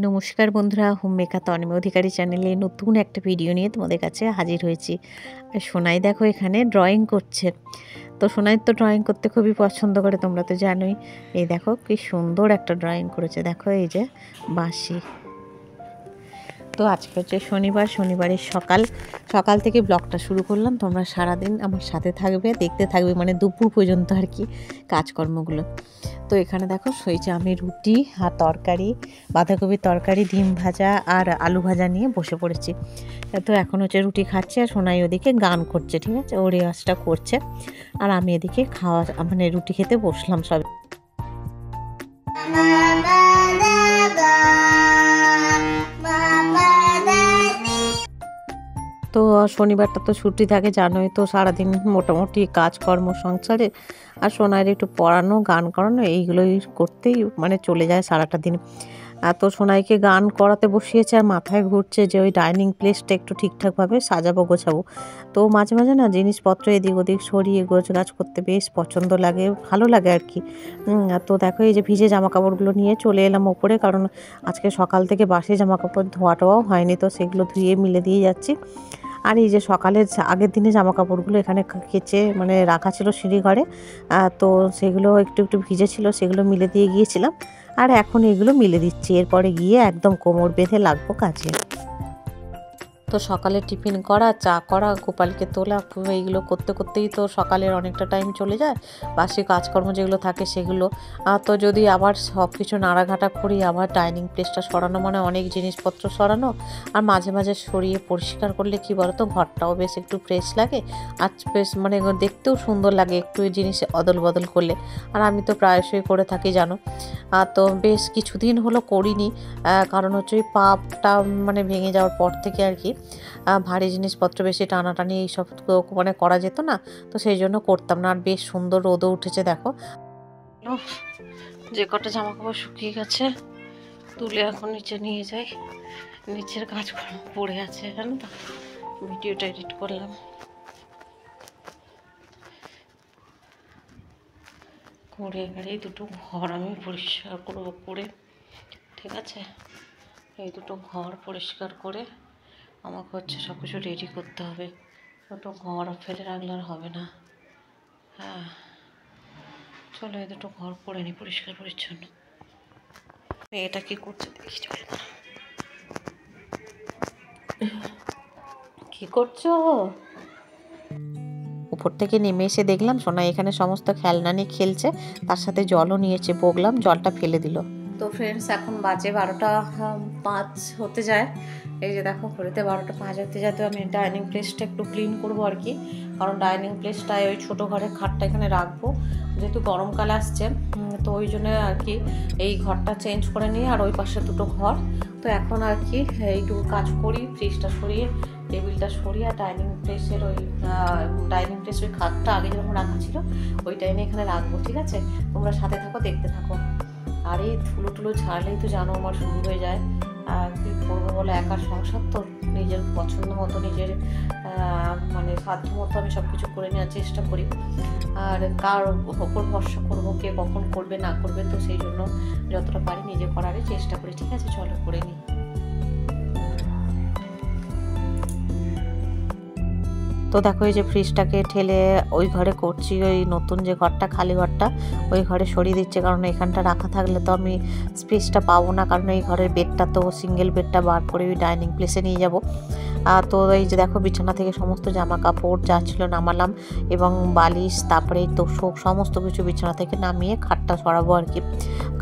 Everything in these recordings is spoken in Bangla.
নমস্কার বন্ধুরা, হোম মেকার তন্ময় অধিকারী চ্যানেলে নতুন একটা ভিডিও নিয়ে তোমাদের কাছে হাজির হয়েছি। আর সোনাই দেখো এখানে ড্রয়িং করছে। তো সোনাই তো ড্রয়িং করতে খুবই পছন্দ করে, তোমরা তো জানোই। এই দেখো কি সুন্দর একটা ড্রয়িং করেছে, দেখো এই যে বাঁশি। তো আজকে হচ্ছে শনিবার, শনিবারের সকাল থেকে ব্লগটা শুরু করলাম। তোমরা সারাদিন আমার সাথে থাকবে, দেখতে থাকবে, মানে দুপুর পর্যন্ত আর কি কাজকর্মগুলো। তো এখানে দেখো হয়েছে আমি রুটি আর তরকারি, বাঁধাকপির তরকারি, ডিম ভাজা আর আলু ভাজা নিয়ে বসে পড়েছি। তো এখন হচ্ছে রুটি খাচ্ছে আর সোনাই ওদিকে গান করছে, ঠিক আছে, ও রেওয়াজটা করছে। আর আমি এদিকে মানে রুটি খেতে বসলাম সব। তো শনিবারটা তো ছুটি থাকে জানোই, তো সারাদিন মোটামুটি কাজকর্ম সংসারে আর সোনাইয়ের একটু পড়ানো, গান করানো, এইগুলোই করতেই মানে চলে যায় সারাটা দিন। আর তো সোনাইকে গান করাতে বসিয়েছে আর মাথায় ঘুরছে যে ওই ডাইনিং প্লেসটা একটু ঠিকঠাকভাবে সাজাবো গোছাবো। তো মাঝে মাঝে না জিনিসপত্র এদিক ওদিক সরিয়ে গোছগাছ করতে বেশ পছন্দ লাগে, ভালো লাগে আর কি। তো দেখো এই যে ভিজে জামা কাপড়গুলো নিয়ে চলে এলাম ওপরে, কারণ আজকে সকাল থেকে বাসি জামা কাপড় ধোয়া টোয়াও হয়নি, তো সেগুলো ধুয়ে মিলে দিয়ে যাচ্ছি। আর এই যে সকালের আগের দিনে জামা কাপড়গুলো এখানে কেচে মানে রাখা ছিল সিঁড়ি ঘরে, তো সেগুলো একটু একটু ভিজে ছিল, সেগুলো মিলে দিয়ে গিয়েছিলাম। আর এখন এগুলো মিলে দিচ্ছি, এরপরে গিয়ে একদম কোমর বেঁধে লাগবো কাজে। তো সকালে টিফিন করা, চা করা, গোপালকে তোলা, এইগুলো করতে করতেই তো সকালের অনেকটা টাইম চলে যায়। বাসি কাজকর্ম যেগুলো থাকে সেগুলো, তো যদি আবার সব কিছু নাড়াঘাটা করি, আবার ডাইনিং প্লেসটা সরানো মানে অনেক জিনিসপত্র সরানো। আর মাঝে মাঝে সরিয়ে পরিষ্কার করলে কি বলতো, ঘরটাও বেশ একটু ফ্রেশ লাগে আর বেশ মানে দেখতেও সুন্দর লাগে একটু জিনিস অদল বদল করলে। আর আমি তো প্রায়শই করে থাকি জানো। তো বেশ কিছুদিন হলো করিনি, কারণ হচ্ছে ওই পাটা মানে ভেঙে যাওয়ার পর থেকে আর কি ভারী জিনিসপত্র বেশি টানাটানি এইসব মানে করা যেত না, তো সেই জন্য করতাম না। আর বেশ সুন্দর রোদও উঠেছে দেখো, যে কটা জামা কাপড় শুকিয়ে গেছে তুলে এখন নিচে নিয়ে যাই। নিচের কাজকর্ম পড়ে আছে জানো তো, ভিডিওটা এডিট করলাম। করে এবারে এই দুটো ঘর আমি পরিষ্কার করবো করে, ঠিক আছে। এই দুটো ঘর পরিষ্কার করে আমাকে হচ্ছে সব কিছু রেডি করতে হবে। দুটো ঘর ফেলে রাখলে আর হবে না। হ্যাঁ চলো এই দুটো ঘর করে নি পরিষ্কার পরিচ্ছন্ন। এটা কি করছে দেখি, কি করছো? উপর থেকে নেমে এসে দেখলাম সোনাই এখানে সমস্ত খেলনা নিয়ে খেলছে, তার সাথে জলও নিয়েছে, বগলাম, জলটা ফেলে দিল। তো ফ্রেন্ডস এখন বাজে 12টা 5 হতে যায়। এই যে দেখো ঘড়িতে 12টা 5 হতে যায়। তো আমি ডাইনিং প্লেসটা একটু ক্লিন করবো আর কি, কারণ ডাইনিং প্লেসটায় ওই ছোটো ঘরের খাটটা এখানে রাখবো, যেহেতু গরমকাল আসছে, তো ওই জন্য আর কি এই ঘরটা চেঞ্জ করে নিয়ে আর ওই পাশে দুটো ঘর। তো এখন আর কি এইটুকু কাজ করি, ফ্রিজটা সরিয়ে, টেবিলটা সরিয়ে, আর ডাইনিং প্লেসের ওই খাটটা আগে যেরকম রাখা ছিল ওইটা এনে এখানে রাখবো, ঠিক আছে। তোমরা সাথে থাকো, দেখতে থাকো। আর এই ধুলো টুলো ছাড়লেই তো জানো আমার শুরু হয়ে যায়। আর কী করবো বলো, একার সংসার তো, নিজের পছন্দ মতো নিজের মানে সাধ্য মতো আমি সব কিছু করে নেওয়ার চেষ্টা করি। আর কার ওপর ভরসা করবো, কে কখন করবে না করবে, তো সেই জন্য যতটা পারি নিজে করারই চেষ্টা করি, ঠিক আছে। চলো করে নিই। তো দেখো এই যে ফ্রিজটাকে ঠেলে ওই ঘরে করছি, ওই নতুন যে ঘরটা, খালি ঘরটা, ওই ঘরে সরিয়ে দিচ্ছে, কারণ এখানটা রাখা থাকলে তো আমি স্পেসটা পাবো না, কারণ এই ঘরের বেডটা তো সিঙ্গেল বেডটা বার করে ওই ডাইনিং প্লেসে নিয়ে যাব। তো এই যে দেখো বিছানা থেকে সমস্ত জামা কাপড় যা ছিল নামালাম, এবং বালিশ, তারপরে এই তোষক, সমস্ত কিছু বিছানা থেকে নামিয়ে খাটটা সরাবো আর কি।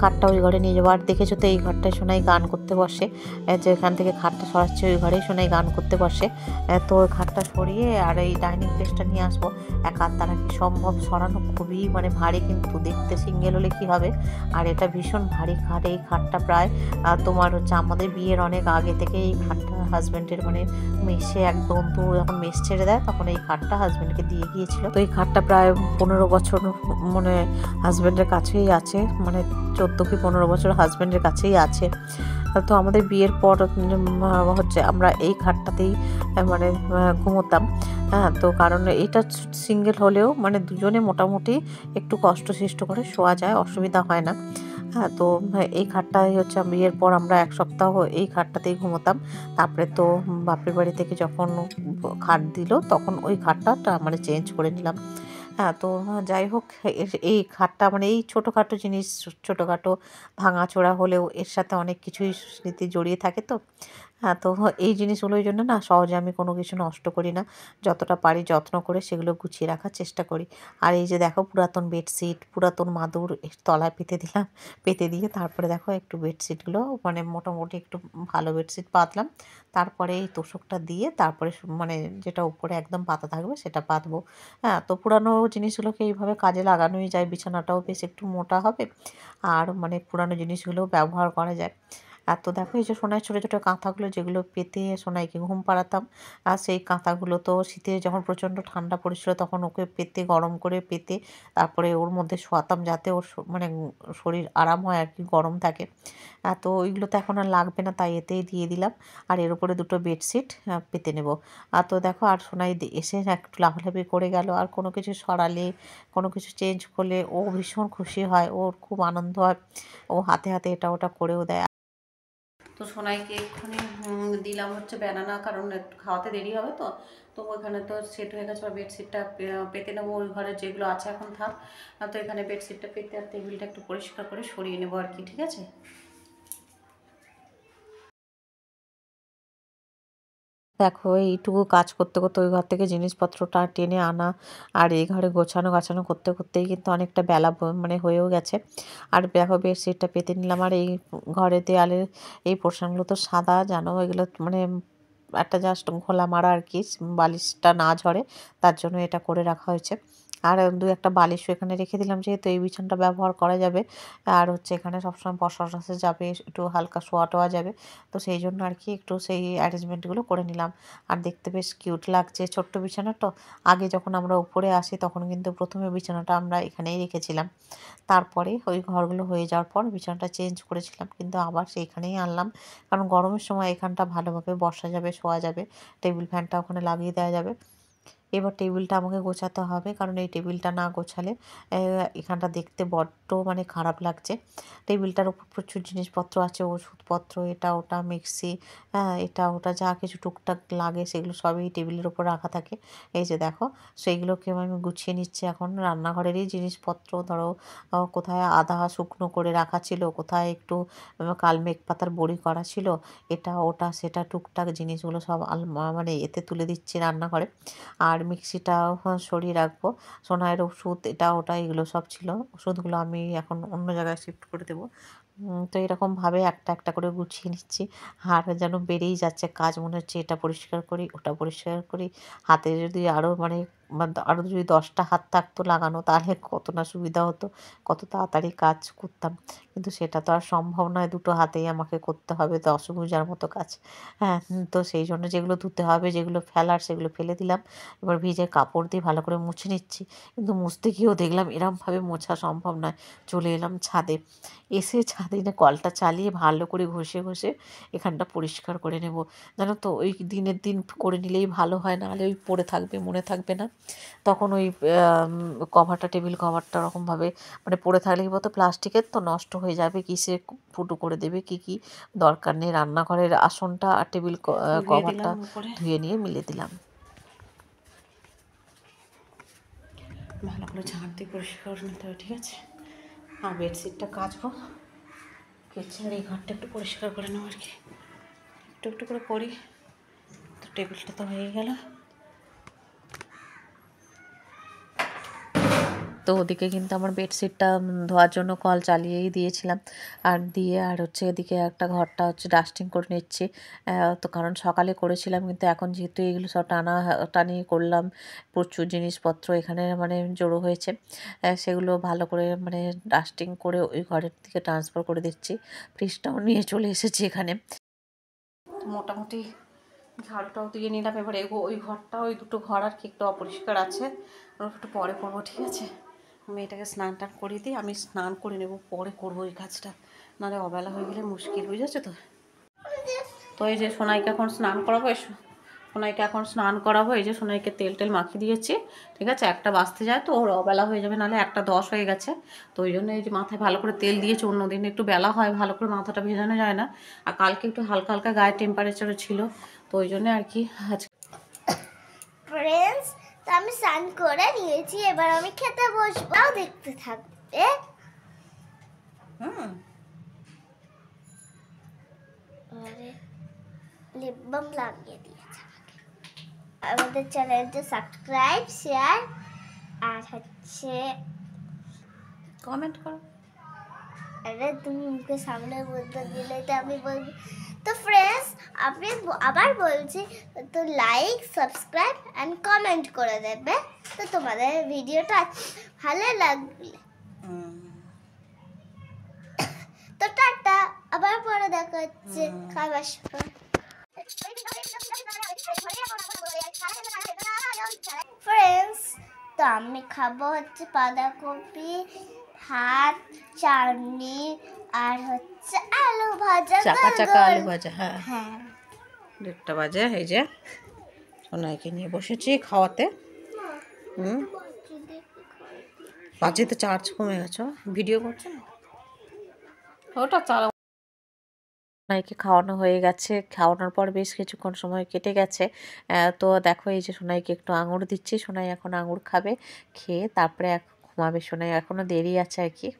খাটটা ওই ঘরে নিয়ে যাবো। আর দেখেছো তো এই ঘরটায় সোনাই গান করতে বসে, যে এখান থেকে খাটটা সরাচ্ছে ওই ঘরেই সোনাই গান করতে বসে। তো ওই খাটটা সরিয়ে আর এই ডাইনিং প্লেসটা নিয়ে আসবো। এক হাত দ্বারা কি সম্ভব সরানো, খুবই মানে ভারী, কিন্তু দেখতে সিঙ্গেল হলে কি হবে, আর এটা ভীষণ ভারী খাট। এই খাটটা প্রায় তোমার হচ্ছে আমাদের বিয়ের অনেক আগে থেকে এই খাটটা হাজব্যান্ডের মানে মেসে এক বন্ধু যখন মেস ছেড়ে দেয় তখন এই খাটটা হাজব্যান্ডকে দিয়ে গিয়েছিল। তো এই খাটটা প্রায় 15 বছর মানে হাজব্যান্ডের কাছেই আছে, মানে 14 কি 15 বছর হাজব্যান্ডের কাছেই আছে। তো আমাদের বিয়ের পর হচ্ছে আমরা এই খাটটাতেই মানে ঘুমোতাম। হ্যাঁ, তো কারণ এটা সিঙ্গেল হলেও মানে দুজনে মোটামুটি একটু কষ্ট সৃষ্ট করে শোয়া যায়, অসুবিধা হয় না। হ্যাঁ, তো এই খাটটাই হচ্ছে বিয়ের পর আমরা ১ সপ্তাহ এই খাটটাতেই ঘুমোতাম। তারপরে তো বাপের বাড়ি থেকে যখন খাট দিল তখন ওই খাটটা মানে চেঞ্জ করে নিলাম। হ্যাঁ, তো যাই হোক, এই খাটটা মানে এই ছোটোখাটো জিনিস, ছোটোখাটো ভাঙাচোরা হলেও এর সাথে অনেক কিছুই স্মৃতি জড়িয়ে থাকে তো। হ্যাঁ, তো এই জিনিসগুলোর জন্য না সহজে আমি কোনো কিছু নষ্ট করি না। যতটা পারি যত্ন করে সেগুলো গুছিয়ে রাখার চেষ্টা করি। আর এই যে দেখো, পুরাতন বেডশিট, পুরাতন মাদুর এর তলায় পেতে দিলাম। পেতে দিয়ে তারপরে দেখো একটু বেডশিটগুলো মানে মোটামুটি একটু ভালো বেডশিট পাতলাম। তারপরে এই তোশকটা দিয়ে তারপরে মানে যেটা উপরে একদম পাতা থাকবে সেটা পাতবো। হ্যাঁ, তো পুরানো জিনিসগুলোকে এইভাবে কাজে লাগানোই যায়। বিছানাটাও বেশ একটু মোটা হবে। আর মানে পুরানো জিনিসগুলোও ব্যবহার করা যায়। আর তো দেখো, এই যে সোনার ছোটো ছোটো কাঁথাগুলো যেগুলো পেতে সোনাইকে ঘুম পাড়াতাম, আর সেই কাঁথাগুলো তো শীতে যখন প্রচণ্ড ঠান্ডা পড়েছিল তখন ওকে পেতে, গরম করে পেতে তারপরে ওর মধ্যে শোয়াতাম, যাতে ওর মানে শরীর আরাম হয় আর কি, গরম থাকে। তো ওইগুলো তো এখন আর লাগবে না, তাই এতেই দিয়ে দিলাম। আর এর উপরে দুটো বেডশিট পেতে নেব। আর তো দেখো, আর সোনাই এসে একটু লাফালাফি করে গেল। আর কোনো কিছু সরালে, কোনো কিছু চেঞ্জ করলে ও ভীষণ খুশি হয়, ওর খুব আনন্দ হয়। ও হাতে হাতে এটা ওটা করেও দেয়। তো সোনাইকে এক্ষুনি দিলাম হচ্ছে ব্যানানা, কারণ একটু খাওয়াতে দেরি হবে তো। তো ওইখানে তো সেট হয়ে গেছে, আর বেডশিটটা পেতে নেবো। ওই ঘরে যেগুলো আছে এখন থাক। তো এখানে বেডশিটটা পেতে আর টেবিলটা একটু পরিষ্কার করে সরিয়ে নেবো আর কি, ঠিক আছে। দেখো, এইটুকু কাজ করতে করতে ওই ঘর থেকে জিনিসপত্রটা টেনে আনা আর এই ঘরে গোছানো গাছানো করতে করতেই কিন্তু অনেকটা বেলা মানে হয়েও গেছে। আর দেখো, বেডশিটটা পেতে নিলাম। আর এই ঘরে দেয়ালের এই পোর্শনগুলো তো সাদা, জানো, এগুলো মানে একটা জাস্ট ঘোলা মারা আর কি, বালিশটা না ঝরে তার জন্য এটা করে রাখা হয়েছে। আর দু একটা বালিশও এখানে রেখে দিলাম, যেহেতু এই বিছানাটা ব্যবহার করা যাবে। আর হচ্ছে এখানে সবসময় বসা টসা যাবে, একটু হালকা শোয়া টোয়া যাবে। তো সেই জন্য আর কি একটু সেই অ্যারেঞ্জমেন্টগুলো করে নিলাম। আর দেখতে বেশ কিউট লাগছে ছোট্ট বিছানাটা। আগে যখন আমরা উপরে আসি তখন কিন্তু প্রথমে বিছানাটা আমরা এখানেই রেখেছিলাম। তারপরে ওই ঘরগুলো হয়ে যাওয়ার পর বিছানাটা চেঞ্জ করেছিলাম, কিন্তু আবার সেইখানেই আনলাম। কারণ গরমের সময় এখানটা ভালোভাবে বসা যাবে, শোয়া যাবে, টেবিল ফ্যানটা ওখানে লাগিয়ে দেওয়া যাবে। এবার টেবিলটা আমাকে গোছাতে হবে, কারণ এই টেবিলটা না গোছালে এখানটা দেখতে বড্ড মানে খারাপ লাগছে। টেবিলটার উপর প্রচুর জিনিসপত্র আছে, ওষুধপত্র, এটা ওটা, মিক্সি, হ্যাঁ, এটা ওটা যা কিছু টুকটাক লাগে সেগুলো সবই টেবিলের উপর রাখা থাকে। এই যে দেখো, সেইগুলোকে আমি গুছিয়ে নিচ্ছি এখন। রান্নাঘরেরই জিনিসপত্র ধরো, কোথায় আদা শুকনো করে রাখা ছিল, কোথায় একটু কালমেঘ পাতার বড়ি করা ছিল, এটা ওটা সেটা টুকটাক জিনিসগুলো সব মানে এতে তুলে দিচ্ছি রান্নাঘরে। আর মিক্সিটাও সরিয়ে রাখবো। সোনাইয়ের ওষুধ, এটা ওটা এগুলো সব ছিল। ওষুধগুলো আমি এখন অন্য জায়গায় শিফট করে দেবো। তো এরকমভাবে একটা একটা করে গুছিয়ে নিচ্ছি। আর যেন বেড়েই যাচ্ছে কাজ, মনে হচ্ছে এটা পরিষ্কার করি, ওটা পরিষ্কার করি। হাতে যদি আরও মানে আরও যদি 10টা হাত থাকতো লাগানো, তাহলে কত না সুবিধা হতো, কত তাড়াতাড়ি কাজ করতাম। কিন্তু সেটা তো আর সম্ভব নয়, দুটো হাতেই আমাকে করতে হবে, দশভুজার মতো কাজ। হ্যাঁ, তো সেই জন্য যেগুলো ধুতে হবে, যেগুলো ফেলার সেগুলো ফেলে দিলাম। এবার ভিজে কাপড় দিয়ে ভালো করে মুছে নিচ্ছি। কিন্তু মুছতে গিয়েও দেখলাম এরমভাবে মোছা সম্ভব নয়। চলে এলাম ছাদে। এসে ছাদে না কলটা চালিয়ে ভালো করে ঘষে ঘষে এখানটা পরিষ্কার করে নেব। জানো তো, ওই দিনের দিন করে নিলেই ভালো হয়, নাহলে ওই পড়ে থাকবে, মনে থাকবে না। তখন ওই কভারটা, টেবিল কভারটা ওরকমভাবে মানে পড়ে থাকলে কি বলতো, প্লাস্টিকের তো, নষ্ট হয়ে যাবে, কিসে ফুটো করে দেবে, কী কী দরকার নেই। রান্নাঘরের আসনটা আর টেবিল কভারটা ধুয়ে নিয়ে মিলে দিলাম। ভালো করে ঝাঁট দিয়ে পরিষ্কার করে নিতে হবে, ঠিক আছে। আর বেডশিটটা কাচবো, কিচেন এই ঘরটা একটু পরিষ্কার করে নেবো আর কি, একটু একটু করে করি। তো টেবিলটা তো হয়ে গেল। তো ওদিকে কিন্তু আমার বেডশিটটা ধোয়ার জন্য কল চালিয়েই দিয়েছিলাম। আর দিয়ে আর হচ্ছে এদিকে একটা ঘরটা হচ্ছে ডাস্টিং করে নিচ্ছি। তো কারণ সকালে করেছিলাম, কিন্তু এখন যেহেতু এগুলো সব টানি করলাম, প্রচুর জিনিসপত্র এখানে মানে জড়ো হয়েছে, সেগুলো ভালো করে মানে ডাস্টিং করে ওই ঘরের দিকে ট্রান্সফার করে দিচ্ছি। ফ্রিজটাও নিয়ে চলে এসেছি এখানে। মোটামুটি ঝাড়ুটাও দিয়ে নিলাম। এবার ওই ঘরটা, ওই দুটো ঘর আর কি একটু অপরিষ্কার আছে, একটু পরে করবো, ঠিক আছে। মেয়েটাকে স্নান টান করিয়ে দিই, আমি স্নান করে নেবো, পরে করবো এই কাজটা, নাহলে অবেলা হয়ে গেলে মুশকিল, বুঝেছো তো। তো এই যে সোনাইকে এখন স্নান করাবো, এসো সোনাইকে এখন স্নান করাবো। এই যে সোনাইকে তেল টেল মাখিয়ে দিয়েছি, ঠিক আছে। 1টা বাজতে যায় তো, ওর অবেলা হয়ে যাবে, নাহলে 1টা 10 হয়ে গেছে। তো ওই জন্য এই যে মাথায় ভালো করে তেল দিয়েছি। অন্যদিন একটু বেলা হয়, ভালো করে মাথাটা ভেজানো যায় না। আর কালকে একটু হালকা হালকা গায়ে টেম্পারেচারও ছিল, তো ওই জন্য আর কি আজকে। ফ্রেন্ডস, তো আমি স্নান করে নিয়েছি, এবার আমি খেতে বসবো, দেখতে থাকবে। লিপ বাম লাগিয়ে দিয়েছে আমাকে। আমাদের চ্যানেলটা সাবস্ক্রাইব, শেয়ার আর হচ্ছে কমেন্ট করো। আরে তুমি মুখে সামনে বলতে দিলে তো আমি বলবো। তো ফ্রেন্ডস, আমি আবার বলছি, তো লাইক, সাবস্ক্রাইব অ্যান্ড কমেন্ট করে দেবে। তো তোমাদের ভিডিওটা ভালো লাগলে তো টাটা, আবার পরে দেখা হচ্ছে খাবার সময়। ফ্রেন্ডস, তো আমি খাবো হচ্ছে বাঁধাকপি, ভাত, চাটনি আর হচ্ছে আলু ভাজা, চাকা চাকা গোল আলু গোল। ভাজা। হ্যাঁ, হ্যাঁ 1টা বাজে। এই যে সোনাইকে নিয়ে বসেছি খাওয়াতে। বাজে তো চার্জ কমে গেছে। ভিডিও করছো না, ওটা চালাও। সোনাইকে খাওয়ানো হয়ে গেছে, খাওয়ানোর পর বেশ কিছুক্ষণ সময় কেটে গেছে। তো দেখো এই যে সোনাইকে একটু আঙুর দিচ্ছি। সোনাই এখন আঙুর খাবে, খেয়ে তারপরে ঘুমাবে। সোনাই এখনও দেরি আছে আর কি।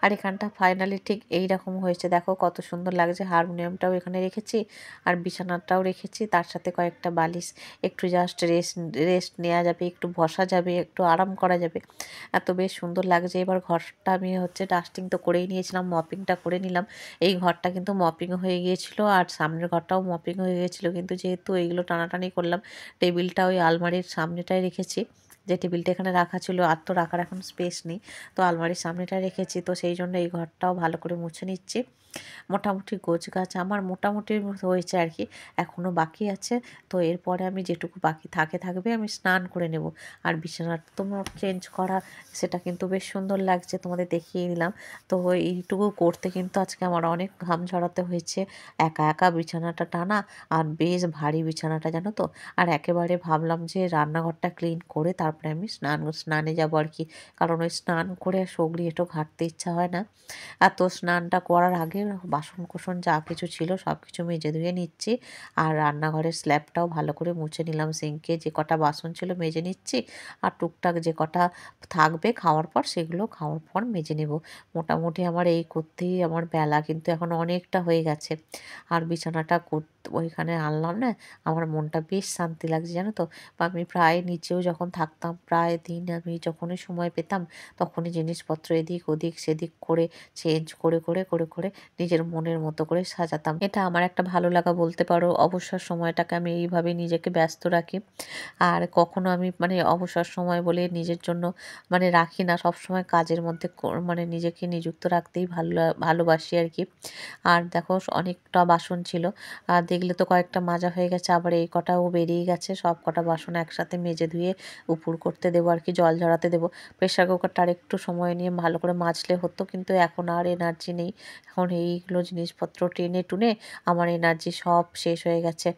আর এখানটা ফাইনালি ঠিক এই রকম হয়েছে, দেখো কত সুন্দর লাগছে। হারমোনিয়ামটাও এখানে রেখেছি, আর বিছানাটাও রেখেছি, তার সাথে কয়েকটা বালিশ। একটু জাস্ট রেস্ট নেওয়া যাবে, একটু বসা যাবে, একটু আরাম করা যাবে। এত বেশ সুন্দর লাগছে। এবার ঘরটা আমি হচ্ছে ডাস্টিং তো করেই নিয়েছিলাম, মপিংটা করে নিলাম। এই ঘরটা কিন্তু মপিং হয়ে গিয়েছিল, আর সামনের ঘরটাও মপিং হয়ে গিয়েছিল, কিন্তু যেহেতু এইগুলো টানাটানি করলাম, টেবিলটা ওই আলমারির সামনেটাই রেখেছি। যে টেবিলটা এখানে রাখা ছিল, আর তো রাখার এখন স্পেস নেই, তো আলমারির সামনেটা রেখেছি। তো সেই জন্য এই ঘরটাও ভালো করে মুছে নিচ্ছি। মোটামুটি গোছগাছ আমার মোটামুটি হয়েছে আর কি, এখনও বাকি আছে। তো এরপরে আমি যেটুকু বাকি থাকবে, আমি স্নান করে নেব। আর বিছানাটা তোমার চেঞ্জ করা, সেটা কিন্তু বেশ সুন্দর লাগছে, তোমাদের দেখিয়ে দিলাম। তো এইটুকু করতে কিন্তু আজকে আমার অনেক ঘাম ঝরাতে হয়েছে। একা একা বিছানাটা টানা, আর বেশ ভারী বিছানাটা, জানো তো। আর একেবারে ভাবলাম যে রান্নাঘরটা ক্লিন করে তারপরে আমি স্নানে যাবো আর কি, কারণ ওই স্নান করে সগড়ি একটু ঘাঁটতে ইচ্ছা হয় না। আর তো স্নানটা করার আগে বাসন কোসন যা কিছু ছিল সব কিছু মেজে ধুয়ে নিচ্ছি। আর রান্নাঘরের স্ল্যাবটাও ভালো করে মুছে নিলাম। সিঙ্কে যে কটা বাসন ছিল মেজে নিচ্ছি, আর টুকটাক যে কটা থাকবে খাওয়ার পর, সেগুলো খাওয়ার পর মেজে নেব। মোটামুটি আমার এই করতেই আমার বেলা কিন্তু এখন অনেকটা হয়ে গেছে। আর বিছানাটা ওইখানে আনলাম না, আমার মনটা বেশ শান্তি লাগছে, জানো তো। আমি প্রায় নিচেও যখন থাকতাম, প্রায় দিন আমি যখনই সময় পেতাম, তখনই জিনিসপত্র এদিক ওদিক সেদিক করে চেঞ্জ করে নিজের মনের মতো করে সাজাতাম। এটা আমার একটা ভালো লাগা বলতে পারো। অবসর সময়টাকে আমি এইভাবে নিজেকে ব্যস্ত রাখি। আর কখনো আমি মানে অবসর সময় বলে নিজের জন্য মানে রাখি না, সব সময় কাজের মধ্যে মানে নিজেকে নিযুক্ত রাখতেই ভালোবাসি আর কি। আর দেখো অনেকটা বাসন ছিল, আর দেখলে তো কয়েকটা মাজা হয়ে গেছে, আবার এই কটাও বেরিয়ে গেছে। সব কটা বাসন একসাথে মেজে ধুয়ে উপর করতে দেবো আর কি, জল ঝরাতে দেবো। প্রেশার কুকারটা আর একটু সময় নিয়ে ভালো করে মাজলে হতো, কিন্তু এখন আর এনার্জি নেই। এখন এইগুলো জিনিসপত্র টেনে টুনে আমার এনার্জি সব শেষ হয়ে গেছে।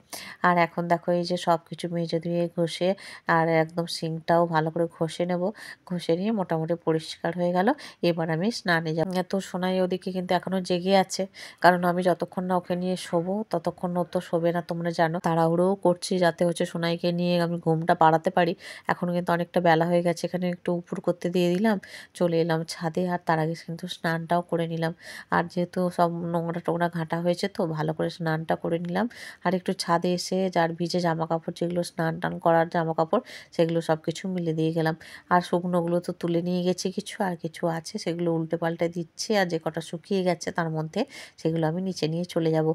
আর এখন দেখো এই যে সব কিছু মেজে ধুয়ে ঘষে, আর একদম সিঙ্কটাও ভালো করে ঘষে নেব। ঘষে নিয়ে মোটামুটি পরিষ্কার হয়ে গেল। এবার আমি স্নানে যাব। তো সোনাই ওদিকে কিন্তু এখনো জেগে আছে, কারণ আমি যতক্ষণ না ওকে নিয়ে শোবো ততক্ষণ ও তো শোবে না, তোমরা জানো। তাড়াহুড়োও করছি যাতে হচ্ছে সোনাইকে নিয়ে আমি ঘুমটা পাড়াতে পারি। এখন কিন্তু অনেকটা বেলা হয়ে গেছে, এখানে একটু উপর করতে দিয়ে দিলাম, চলে এলাম ছাদে। আর তার আগে কিন্তু স্নানটাও করে নিলাম। আর যেহেতু সব নোংরা টোংরা ঘাঁটা হয়েছে, তো ভালো করে স্নানটা করে নিলাম। আর একটু ছাদে এসে যার ভিজে জামা কাপড়, যেগুলো স্নান টান করার জামা কাপড়, সেগুলো সব কিছু মিলে দিয়ে গেলাম। আর শুকনোগুলো তো তুলে নিয়ে গেছি কিছু, আর কিছু আছে সেগুলো উল্টে পাল্টে দিচ্ছি। আর যে কটা শুকিয়ে গেছে তার মধ্যে, সেগুলো আমি নিচে নিয়ে চলে যাব।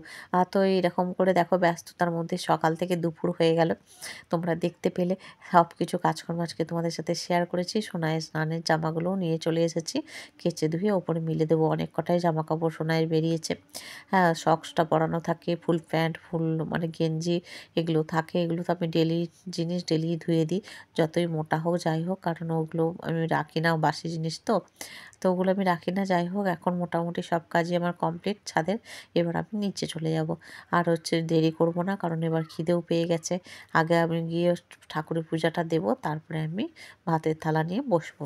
তো এইরকম করে দেখো ব্যস্ততার মধ্যে সকাল থেকে দুপুর হয়ে গেল। তোমরা দেখতে পেলে সব কিছু কাজকর্ম আজকে তোমাদের সাথে শেয়ার করেছি। সোনাইয়ের স্নানের জামাগুলোও নিয়ে চলে এসেছি, কেচে ধুয়ে ওপরে মিলে দেবো। অনেক কটাই জামা কাপড় সোনাইয়ের বেরিয়েছে। হ্যাঁ, সক্সটা পরানো থাকে, ফুল প্যান্ট, ফুল মানে গেঞ্জি, এগুলো থাকে। এগুলো তো আমি ডেলি জিনিস ডেলি ধুয়ে দিই, যতই মোটা হোক যাই হোক, কারণ ওগুলো আমি রাখি না, বাসি জিনিস তো। তো ওগুলো আমি রাখি না। যাই হোক, এখন মোটামুটি সব কাজই আমার কমপ্লিট ছাদের। এবার আমি নিচে চলে যাব। আর হচ্ছে দেরি করব না, কারণ এবার খিদেও পেয়ে গেছে। আগে আমি গিয়ে ঠাকুরের পূজাটা দেব, তারপরে আমি ভাতের থালা নিয়ে বসবো।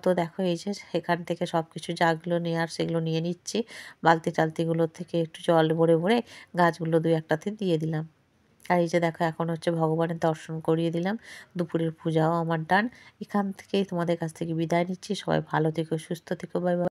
তো দেখো এই যে এখান থেকে সব কিছু যাগুলো নেওয়ার সেগুলো নিয়ে নিচ্ছি। বালতি টালতিগুলোর থেকে একটু জল ভরে ভরে গাছগুলো 2-1টাতে দিয়ে দিলাম। আর এই যে দেখো এখন হচ্ছে ভগবানের দর্শন করিয়ে দিলাম। দুপুরের পূজাও আমার ডান। এখান থেকেই তোমাদের কাছ থেকে বিদায় নিচ্ছি। সবাই ভালো থেকো, সুস্থ থেকো, বাই বাই।